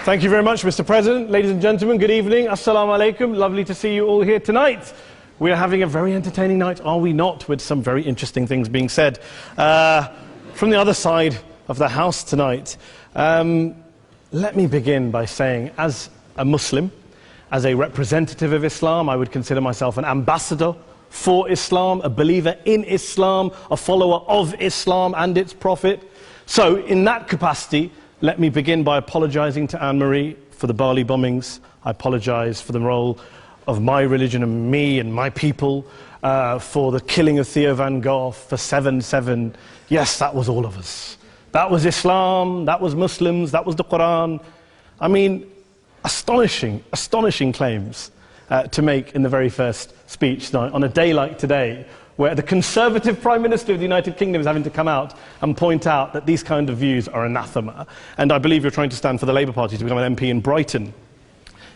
Thank you very much, Mr. President. Ladies and gentlemen, good evening. Assalamu alaikum. Lovely to see you all here tonight. We are having a very entertaining night, are we not, with some very interesting things being said from the other side of the house tonight. Let me begin by saying, as a Muslim, as a representative of Islam, I would consider myself an ambassador for Islam, a believer in Islam, a follower of Islam and its Prophet. So, in that capacity, let me begin by apologizing to Anne-Marie for the Bali bombings. I apologize for the role of my religion and me and my people, for the killing of Theo van Gogh, for 7/7. Yes, that was all of us. That was Islam, that was Muslims, that was the Quran. I mean, astonishing claims to make in the very first speech tonight, on a day like today, where the Conservative Prime Minister of the United Kingdom is having to come out and point out that these kind of views are anathema. And I believe you're trying to stand for the Labour Party to become an MP in Brighton.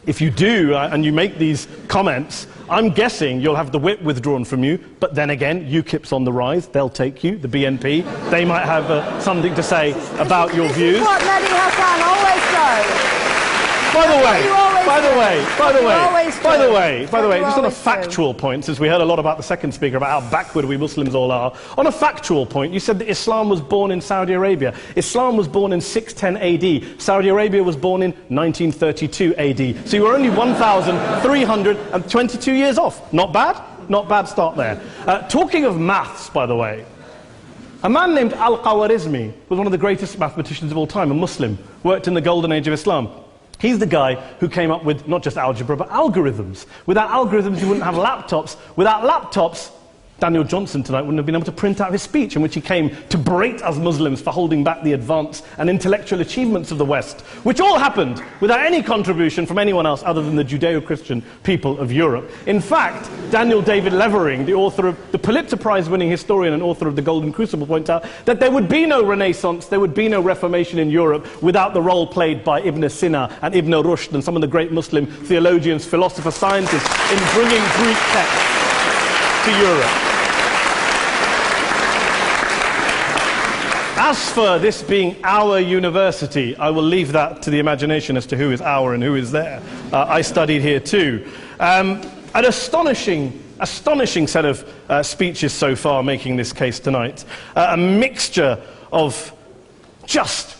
If you do, and you make these comments, I'm guessing you'll have the whip withdrawn from you, but then again, UKIP's on the rise, they'll take you, the BNP, they might have something to say about your views. This is what Mehdi Hasan always does. By the way, just on a factual point, since we heard a lot about the second speaker, about how backward we Muslims all are, on a factual point, you said that Islam was born in Saudi Arabia. Islam was born in 610 AD. Saudi Arabia was born in 1932 AD. So you were only 1,322 years off. Not bad? Not bad start there. Talking of maths, by the way, a man named Al-Khawarizmi was one of the greatest mathematicians of all time, a Muslim, worked in the golden age of Islam. He's the guy who came up with not just algebra, but algorithms. Without algorithms, you wouldn't have laptops. Without laptops, Daniel Johnson tonight wouldn't have been able to print out his speech in which he came to berate us Muslims for holding back the advance and intellectual achievements of the West, which all happened without any contribution from anyone else other than the Judeo-Christian people of Europe. In fact, Daniel David Levering, the author of the Pulitzer Prize-winning historian and author of The Golden Crucible, points out that there would be no Renaissance, there would be no Reformation in Europe without the role played by Ibn Sina and Ibn Rushd and some of the great Muslim theologians, philosophers, scientists in bringing Greek texts to Europe. As for this being our university, I will leave that to the imagination as to who is our and who is there. I studied here too. An astonishing set of speeches so far making this case tonight. A mixture of just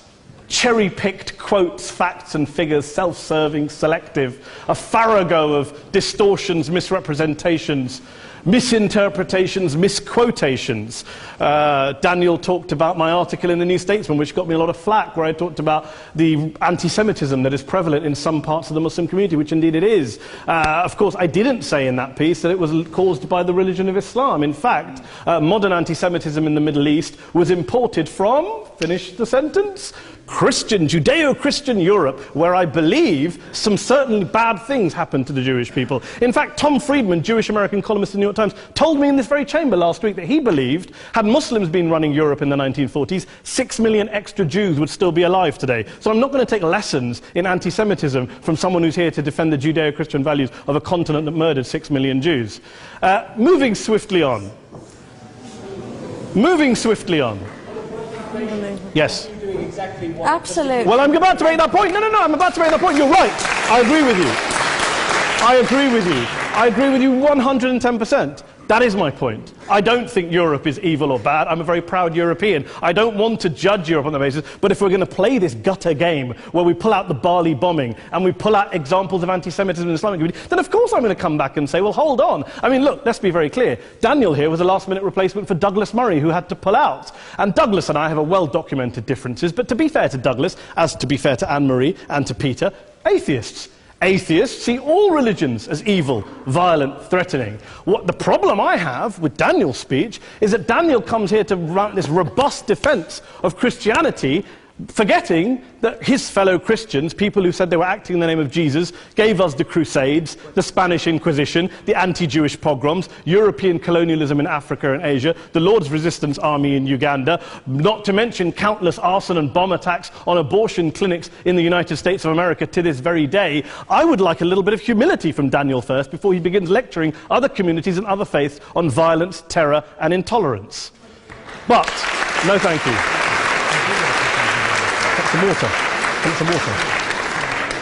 cherry-picked quotes, facts and figures, self-serving, selective, a farrago of distortions, misrepresentations, misinterpretations, misquotations. Daniel talked about my article in the New Statesman, which got me a lot of flack, where I talked about the anti-Semitism that is prevalent in some parts of the Muslim community, which indeed it is. Of course, I didn't say in that piece that it was caused by the religion of Islam. In fact, modern anti-Semitism in the Middle East was imported from, finish the sentence, Judeo-Christian Europe, where I believe some certainly bad things happened to the Jewish people. In fact, Tom Friedman, Jewish-American columnist in the New York Times, told me in this very chamber last week that he believed, had Muslims been running Europe in the 1940s, 6 million extra Jews would still be alive today. So I'm not going to take lessons in anti-Semitism from someone who's here to defend the Judeo-Christian values of a continent that murdered 6 million Jews. Moving swiftly on. Yes. Absolutely. Well, I'm about to make that point. No, I'm about to make that point. You're right. I agree with you. I agree with you 110%. That is my point. I don't think Europe is evil or bad. I'm a very proud European. I don't want to judge Europe on that basis, but if we're going to play this gutter game where we pull out the Bali bombing and we pull out examples of anti-Semitism in the Islamic community, then of course I'm going to come back and say, well, hold on. I mean, look, let's be very clear. Daniel here was a last-minute replacement for Douglas Murray, who had to pull out. And Douglas and I have a well-documented differences, but to be fair to Douglas, as to be fair to Anne-Marie and to Peter, atheists. Atheists see all religions as evil, violent, threatening. What the problem I have with Daniel's speech is that Daniel comes here to run this robust defense of Christianity, forgetting that his fellow Christians, people who said they were acting in the name of Jesus, gave us the Crusades, the Spanish Inquisition, the anti-Jewish pogroms, European colonialism in Africa and Asia, the Lord's Resistance Army in Uganda, not to mention countless arson and bomb attacks on abortion clinics in the United States of America to this very day. I would like a little bit of humility from Daniel first before he begins lecturing other communities and other faiths on violence, terror and intolerance. But, no thank you. Some water.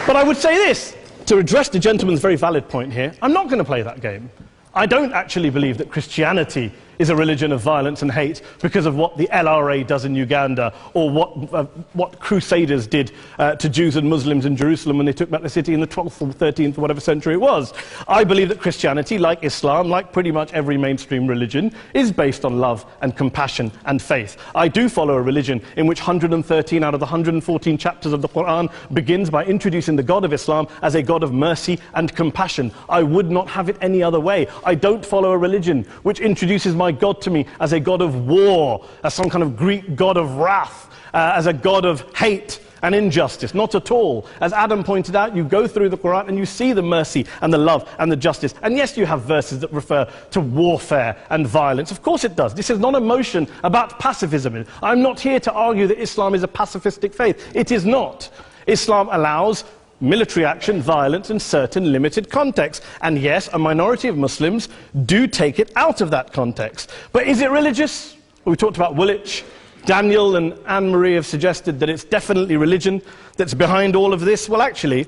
But I would say this, to address the gentleman's very valid point here, I'm not going to play that game. I don't actually believe that Christianity is a religion of violence and hate because of what the LRA does in Uganda or what Crusaders did to Jews and Muslims in Jerusalem when they took back the city in the 12th or 13th or whatever century it was. I believe that Christianity, like Islam, like pretty much every mainstream religion, is based on love and compassion and faith. I do follow a religion in which 113 out of the 114 chapters of the Quran begins by introducing the God of Islam as a God of mercy and compassion. I would not have it any other way. I don't follow a religion which introduces my God to me as a God of war, as some kind of Greek God of wrath, as a God of hate and injustice. Not at all. As Adam pointed out, you go through the Quran and you see the mercy and the love and the justice. And yes, you have verses that refer to warfare and violence. Of course it does. This is not a motion about pacifism. I'm not here to argue that Islam is a pacifistic faith. It is not. Islam allows military action, violence in certain limited contexts. And yes, a minority of Muslims do take it out of that context. But is it religious? Well, we talked about Woolwich. Daniel and Anne-Marie have suggested that it's definitely religion that's behind all of this. Well, actually,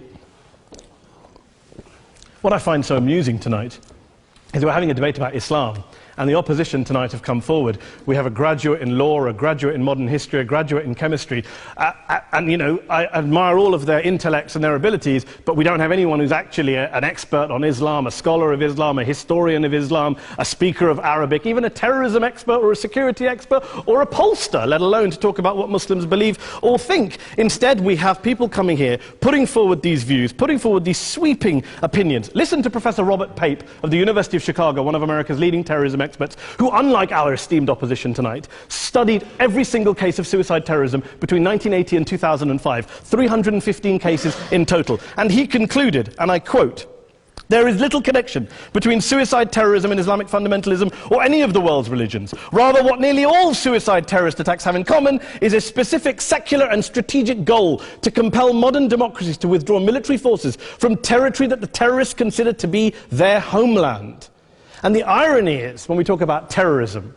what I find so amusing tonight is we're having a debate about Islam, and the opposition tonight have come forward. We have a graduate in law, a graduate in modern history, a graduate in chemistry, and, you know, I admire all of their intellects and their abilities, but we don't have anyone who's actually an expert on Islam, a scholar of Islam, a historian of Islam, a speaker of Arabic, even a terrorism expert or a security expert or a pollster, let alone to talk about what Muslims believe or think. Instead, we have people coming here, putting forward these views, putting forward these sweeping opinions. Listen to Professor Robert Pape of the University of Chicago, one of America's leading terrorism experts, who, unlike our esteemed opposition tonight, studied every single case of suicide terrorism between 1980 and 2005, 315 cases in total. And he concluded, and I quote, "There is little connection between suicide terrorism and Islamic fundamentalism or any of the world's religions. Rather, what nearly all suicide terrorist attacks have in common is a specific secular and strategic goal to compel modern democracies to withdraw military forces from territory that the terrorists consider to be their homeland." And the irony is, when we talk about terrorism,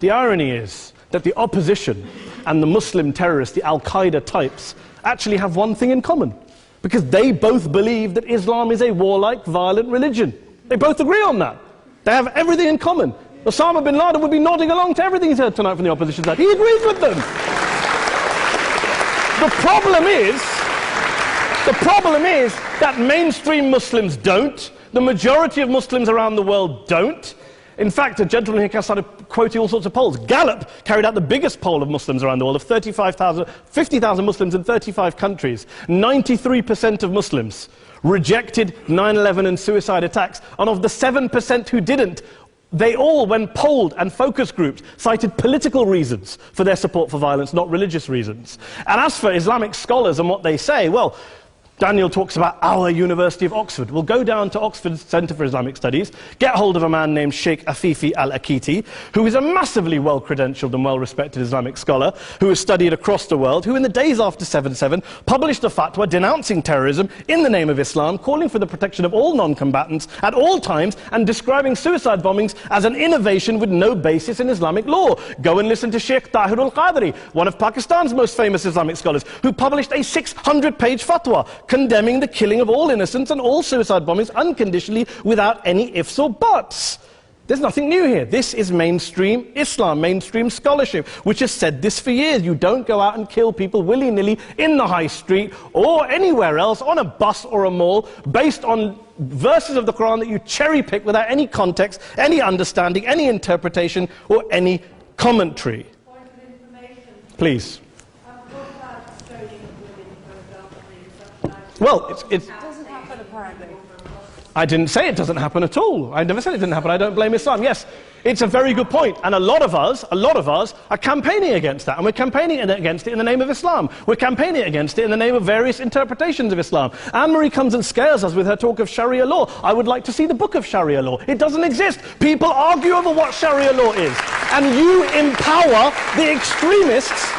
the irony is that the opposition and the Muslim terrorists, the Al-Qaeda types, actually have one thing in common. Because they both believe that Islam is a warlike, violent religion. They both agree on that. They have everything in common. Osama bin Laden would be nodding along to everything he's heard tonight from the opposition side. He agrees with them. The problem is that mainstream Muslims don't. The majority of Muslims around the world don't. In fact, a gentleman here started quoting all sorts of polls. Gallup carried out the biggest poll of Muslims around the world, of 50,000 Muslims in 35 countries. 93% of Muslims rejected 9/11 and suicide attacks. And of the 7% who didn't, they all, when polled and focus grouped, cited political reasons for their support for violence, not religious reasons. And as for Islamic scholars and what they say, well, Daniel talks about our University of Oxford. We'll go down to Oxford Centre for Islamic Studies, get hold of a man named Sheikh Afifi Al-Akiti, who is a massively well-credentialed and well-respected Islamic scholar, who has studied across the world, who in the days after 7/7 published a fatwa denouncing terrorism in the name of Islam, calling for the protection of all non-combatants at all times, and describing suicide bombings as an innovation with no basis in Islamic law. Go and listen to Sheikh Tahir al-Qadri, one of Pakistan's most famous Islamic scholars, who published a 600-page fatwa condemning the killing of all innocents and all suicide bombings unconditionally without any ifs or buts. There's nothing new here. This is mainstream Islam, mainstream scholarship, which has said this for years. You don't go out and kill people willy-nilly in the high street or anywhere else, on a bus or a mall, based on verses of the Quran that you cherry-pick without any context, any understanding, any interpretation, or any commentary. Point of information. Please. What about stoning of women, for example, in sometimes? Well, It doesn't happen, apparently. I didn't say it doesn't happen at all. I never said it didn't happen. I don't blame Islam. Yes, it's a very good point. And a lot of us are campaigning against that. And we're campaigning against it in the name of Islam. We're campaigning against it in the name of various interpretations of Islam. Anne-Marie comes and scares us with her talk of Sharia law. I would like to see the book of Sharia law. It doesn't exist. People argue over what Sharia law is. And you empower the extremists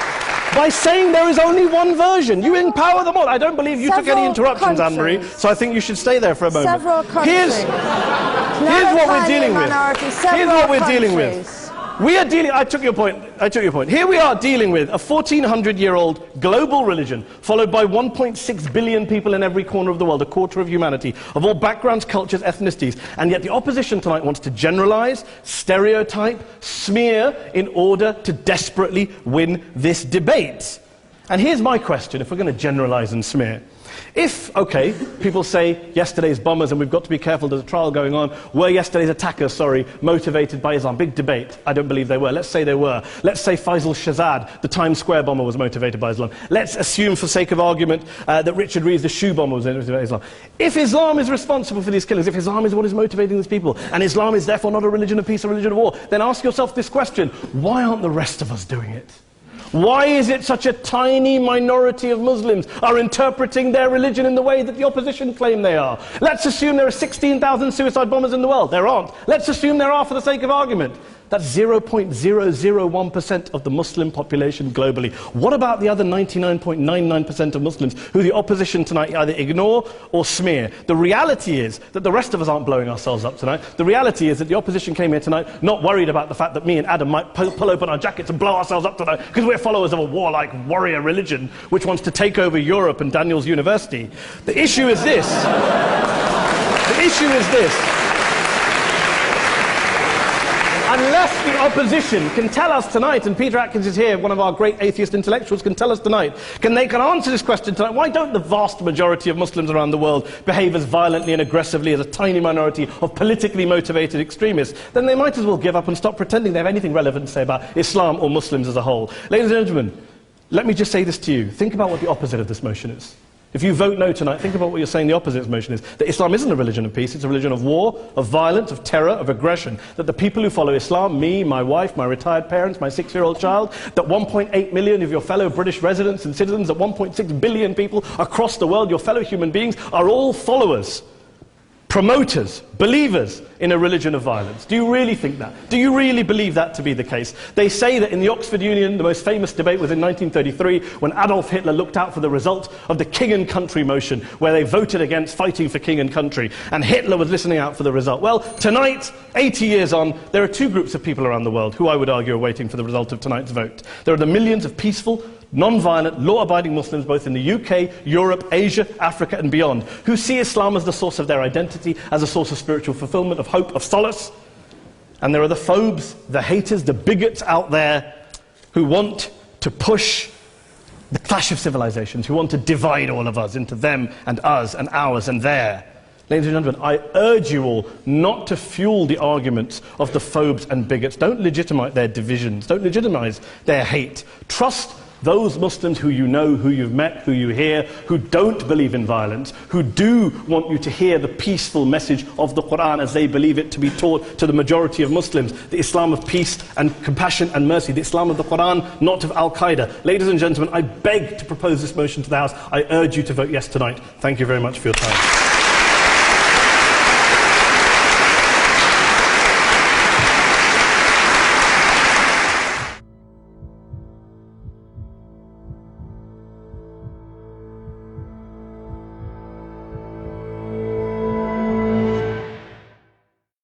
by saying there is only one version. You empower them all. I don't believe you took any interruptions, Anne-Marie, so I think you should stay there for a moment. Several countries. Here's what we're dealing with. Minority, Here's what we're dealing with. We are dealing, I took your point. Here we are dealing with a 1400-year-old global religion followed by 1.6 billion people in every corner of the world, a quarter of humanity, of all backgrounds, cultures, ethnicities. And yet the opposition tonight wants to generalize, stereotype, smear in order to desperately win this debate. And here's my question, if we're going to generalize and smear. If, okay, people say yesterday's bombers, and we've got to be careful, there's a trial going on, were yesterday's attackers, motivated by Islam? Big debate. I don't believe they were. Let's say they were. Let's say Faisal Shahzad, the Times Square bomber, was motivated by Islam. Let's assume, for sake of argument, that Richard Reeves, the shoe bomber, was motivated by Islam. If Islam is responsible for these killings, if Islam is what is motivating these people, and Islam is therefore not a religion of peace, a religion of war, then ask yourself this question: why aren't the rest of us doing it? Why is it such a tiny minority of Muslims are interpreting their religion in the way that the opposition claim they are? Let's assume there are 16,000 suicide bombers in the world. There aren't. Let's assume there are for the sake of argument. That's 0.001% of the Muslim population globally. What about the other 99.99% of Muslims who the opposition tonight either ignore or smear? The reality is that the rest of us aren't blowing ourselves up tonight. The reality is that the opposition came here tonight not worried about the fact that me and Adam might pull open our jackets and blow ourselves up tonight because we're followers of a warlike warrior religion which wants to take over Europe and Daniel's university. The issue is this. The issue is this. Unless the opposition can tell us tonight, and Peter Atkins is here, one of our great atheist intellectuals, can tell us tonight, can answer this question tonight: why don't the vast majority of Muslims around the world behave as violently and aggressively as a tiny minority of politically motivated extremists? Then they might as well give up and stop pretending they have anything relevant to say about Islam or Muslims as a whole. Ladies and gentlemen, let me just say this to you. Think about what the opposite of this motion is. If you vote no tonight, think about what you're saying the opposite of this motion is. That Islam isn't a religion of peace, it's a religion of war, of violence, of terror, of aggression. That the people who follow Islam, me, my wife, my retired parents, my 6-year-old child, that 1.8 million of your fellow British residents and citizens, that 1.6 billion people across the world, your fellow human beings, are all followers, promoters, believers in a religion of violence. Do you really think that? Do you really believe that to be the case? They say that in the Oxford Union, the most famous debate was in 1933, when Adolf Hitler looked out for the result of the King and Country motion, where they voted against fighting for king and country, and Hitler was listening out for the result. Well, tonight, 80 years on, there are two groups of people around the world who I would argue are waiting for the result of tonight's vote. There are the millions of peaceful, non-violent, law-abiding Muslims both in the UK, Europe, Asia, Africa and beyond, who see Islam as the source of their identity, as a source of spiritual fulfillment, of hope, of solace. And there are the phobes, the haters, the bigots out there who want to push the clash of civilizations, who want to divide all of us into them and us and ours and their. Ladies and gentlemen, I urge you all not to fuel the arguments of the phobes and bigots. Don't legitimize their divisions. Don't legitimize their hate. Trust those Muslims who you know, who you've met, who you hear, who don't believe in violence, who do want you to hear the peaceful message of the Quran as they believe it to be taught to the majority of Muslims, the Islam of peace and compassion and mercy, the Islam of the Quran, not of Al-Qaeda. Ladies and gentlemen, I beg to propose this motion to the House. I urge you to vote yes tonight. Thank you very much for your time.